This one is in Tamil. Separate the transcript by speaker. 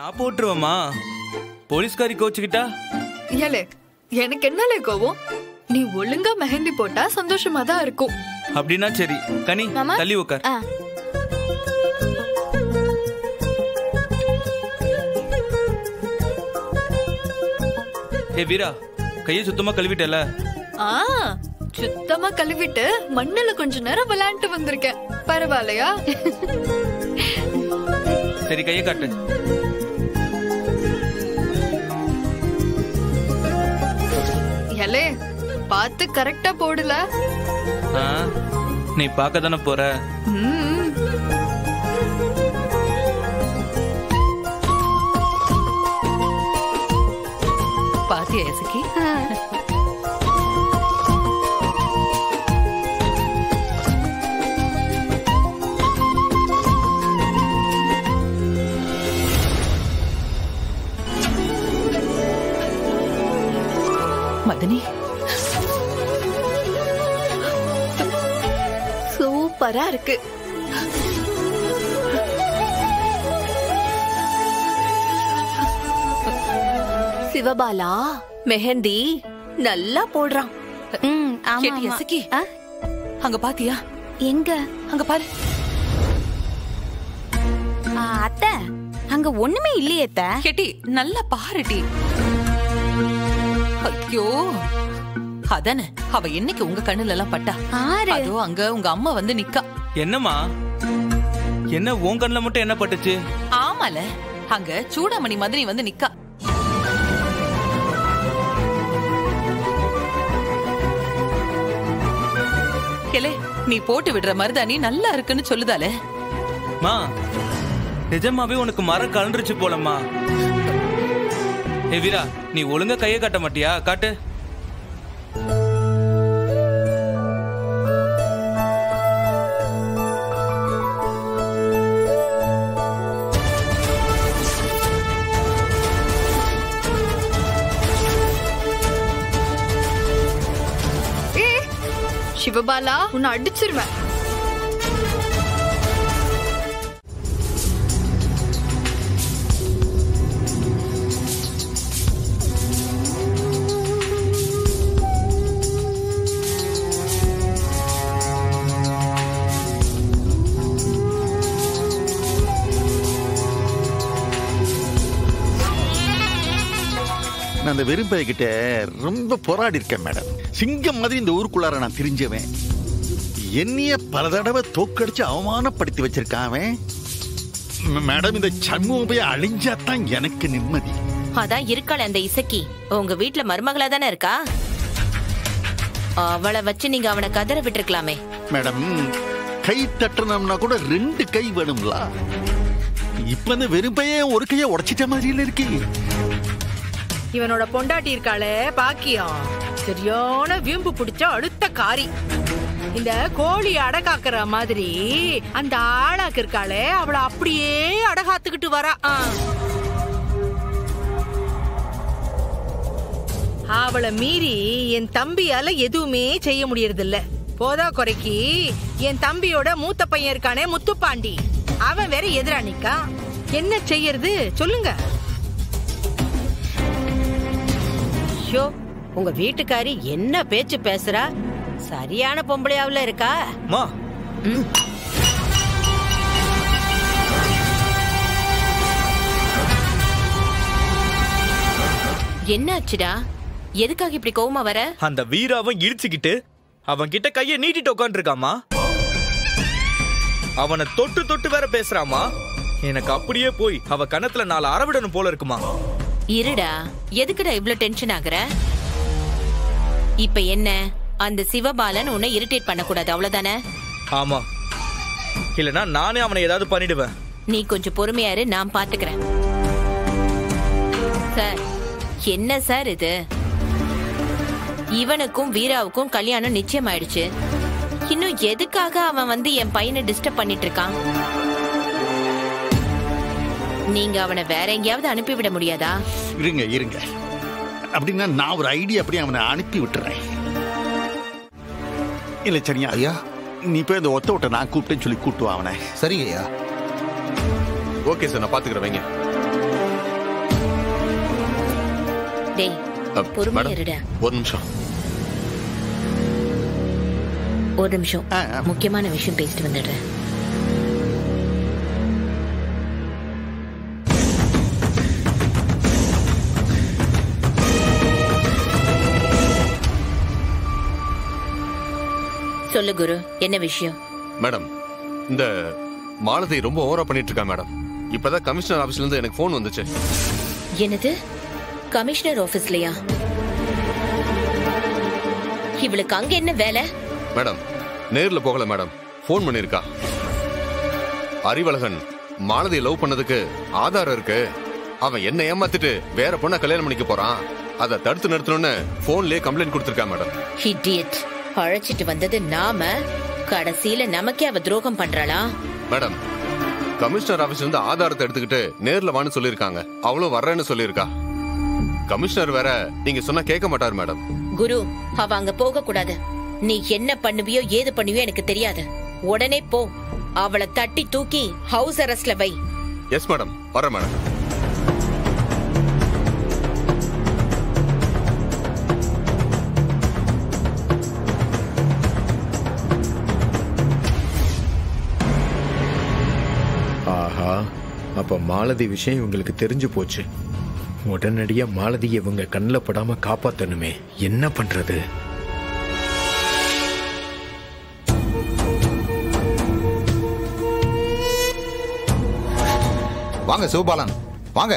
Speaker 1: நான் போட்டுருவேமா. போலீஸ்காரி கோச்சுக்கிட்டா
Speaker 2: ஏலே எனக்கு என்னலே கோவம்? நீ ஒழுங்கா மெஹந்தி போட்டா சந்தோஷமா தான் இருக்கும்.
Speaker 1: அப்படின்னா சரி. கனி தள்ளி உட்கார். ஏ வீரா, கையை சுத்தமா கழுவிட்டல?
Speaker 2: சுத்தமா கழுவிட்டு மண்ணுல கொஞ்ச நேரம் விளையாண்டு வந்திருக்கேன். பரவாயில்லையா?
Speaker 1: சரி, கையை காட்டு.
Speaker 2: ஏலே பார்த்து கரெக்டா போடல.
Speaker 1: நீ பார்க்க தானே போற.
Speaker 3: பாத்தியா இசக்கி? மதனி
Speaker 2: சூப்பரா இருக்கு.
Speaker 4: சிவபாலா மெஹந்தி நல்லா போடுறான்.
Speaker 3: இசக்கி அங்க பாத்தியா?
Speaker 4: எங்க?
Speaker 3: அங்க பாரு.
Speaker 4: அத்தை அங்க ஒண்ணுமே இல்லையே.
Speaker 3: கேட்டி நல்லா பாருட்டி. ஐயோ அதானே, அவ என்னைக்கு உங்க கண்ணுல எல்லாம் பட்டா? அதோ அங்க உங்க அம்மா வந்து நிக்கா.
Speaker 1: என்னம்மா? என்ன உன் கண்ணுல மட்டும் என்ன பட்டுச்சு?
Speaker 3: ஆமால, அங்க சூடாமணி மாதிரி வந்து நிக்கா. கேளே, நீ போட்டு விடுற மருதாணி நல்லா இருக்குன்னு சொல்லுதாலே.
Speaker 1: மா, நிஜமாவே உனக்கு மரம் கலந்துருச்சு போலம்மா. ஏ வீரா, நீ ஒழுங்கா கையை காட்ட மாட்டியா? காட்டு.
Speaker 2: சிவபாலா, உன்னை அடிச்சிருவேன்.
Speaker 5: நான் அந்த வெறும்பை கிட்ட ரொம்ப போராடி இருக்கேன் மேடம். சிங்கம் மாதிரி இந்த ஊருக்குள்ளார நான் தெரிஞ்சவன். என்னைய பல தடவை தோக்கடிச்சு அவமானப்படுத்தி வச்சிருக்கான் மேடம். இந்த சண்முகம் போய் அழிஞ்சாதான் எனக்கு நிம்மதி.
Speaker 4: அதான் இருக்காள் அந்த இசக்கி உங்க வீட்டுல மருமகளா தானே இருக்கா. அவளை வச்சு நீங்க அவனை கதற விட்டுருக்கலாமே.
Speaker 5: மேடம், கை தட்டணும்னா கூட 2 கை வேணும்ல. இப்ப இந்த வெறும்பையே ஒரு கையை உடைச்சிட்ட மாதிரியில இருக்கு.
Speaker 6: இவனோட பொண்டாட்டி இருக்காளே பாக்கியம், சரியான வீம்பு பிடிச்ச அடுத்த காரி. இந்த கோழி அடகாக்குற மாதிரி அந்த ஆளாக்கு இருக்காளே, அவளை அப்படியே அடகாத்துக்கிட்டு வரா. அவளை மீறி என் தம்பியால எதுவுமே செய்ய முடியறதில்ல. போதா குறைக்கு என் தம்பியோட மூத்த பையன் இருக்கானே முத்துப்பாண்டி, அவன் வேற எதிரா நிக்கா. என்ன செய்யறது சொல்லுங்க.
Speaker 7: உங்க வீட்டுக்காரி என்ன பேச்சு பேசுறா? சரியான பொம்பளையாவுல இருக்கா?
Speaker 4: என்னாச்சுடா? எதுக்காக இப்படி கோவமா வர?
Speaker 1: அந்த வீராவன் இடிச்சுக்கிட்டு அவன் கிட்ட கையை நீட்டிட்டு உட்காந்து இருக்காமா. அவனை தொட்டு தொட்டு வேற பேசுறாமா. எனக்கு அப்படியே போய் அவ கணத்துல 4 அரவிடணும் போல இருக்குமா.
Speaker 4: இருடா, எதுக்குடா இவ்ளோ டென்ஷன் ஆகுற? இப்ப என்ன, அந்த சிவபாலன் உன்னை இரிட்டேட் பண்ண கூடாது, அவ்வளவுதானே?
Speaker 1: ஆமா, இல்லனா நானே அவனை ஏதாவது பண்ணிடுவேன்.
Speaker 4: நீ கொஞ்சம் பொறுமையாரு, நான் பாத்துக்கிறேன். சார், என்ன சார் இது? இவனுக்கும் வீராவுக்கும் கல்யாணம் நிச்சயம் ஆயிடுச்சு. இன்னும் எதுக்காக அவன் வந்து என் பையனை டிஸ்டர்ப் பண்ணிட்டு இருக்கான்? நீங்க அவனை வேற எங்கேயாவது அனுப்பிவிட முடியாதா?
Speaker 5: இருங்க இருங்க, அப்படின்னா நான் ஒரு ஐடியா அப்படி அவனை அனுப்பி விட்டுறேன். இல்ல சரியா ஐயா, நீ போய் அந்த ஒத்த விட்ட நான் கூப்பிட்டேன்னு சொல்லி கூட்டுவா அவனை.
Speaker 8: சரிங்க ஐயா. ஓகே சார், நான் பாத்துக்கிறேன். வைங்க.
Speaker 4: டேய் பொறுமையா இருடா.
Speaker 8: ஒரு நிமிஷம்.
Speaker 4: ஒரு நிமிஷம், முக்கியமான விஷயம் பேசிட்டு வந்துடுறேன். சொல்லு குரு, என்ன விஷயம்?
Speaker 8: மேடம், இந்த மாலதி ரொம்ப ஓவரா பண்ணிட்டு இருக்கா மேடம். இப்பதான் கமிஷனர் ஆபீஸ்ல இருந்து எனக்கு போன் வந்துச்சு.
Speaker 4: என்னது? கமிஷனர் ஆபீஸ்லயா? இவளுக்கு அங்க என்ன வேலை?
Speaker 8: மேடம், நேர்ல போகல மேடம், போன் பண்ணிருக்கா. அறிவழகன் மாலதியை லவ் பண்ணதுக்கு ஆதாரம் இருக்கு. அவன் என்ன ஏமாத்திட்டு வேற பொண்ண கல்யாணம் பண்ணிக்க போறான். அதை தடுத்து நிறுத்தணும்னு போன்லயே கம்ப்ளைண்ட் கொடுத்திருக்கா மேடம்.
Speaker 4: இடியட். அழைச்சிட்டு வந்தது நாம, கடைசியில நமக்கே அவ துரோகம் பண்றாளா?
Speaker 8: மேடம், கமிஷனர் ஆபீஸ்ல இருந்து ஆதாரத்தை எடுத்துக்கிட்டு நேர்ல வான்னு சொல்லிருக்காங்க. அவளும் வர்றேன்னு சொல்லிருக்கா. கமிஷனர் வேற நீங்க சொன்னா கேட்க மாட்டாரு மேடம்.
Speaker 4: குரு, அவ அங்க போக கூடாது. நீ என்ன பண்ணுவியோ ஏது பண்ணுவியோ எனக்கு தெரியாது. உடனே போ, அவளை தட்டி தூக்கி ஹவுஸ் அரெஸ்ட்ல வை.
Speaker 8: எஸ் மேடம், வர்றேன் மேடம்.
Speaker 9: ஆஹா, அப்ப மாலதி விஷயம் இவங்களுக்கு தெரிஞ்சு போச்சு. உடனடியா மாலதியை இவங்க கண்ணில் படாம காப்பாத்தணுமே. என்ன பண்றது?
Speaker 10: வாங்க சிவபாலன், வாங்க.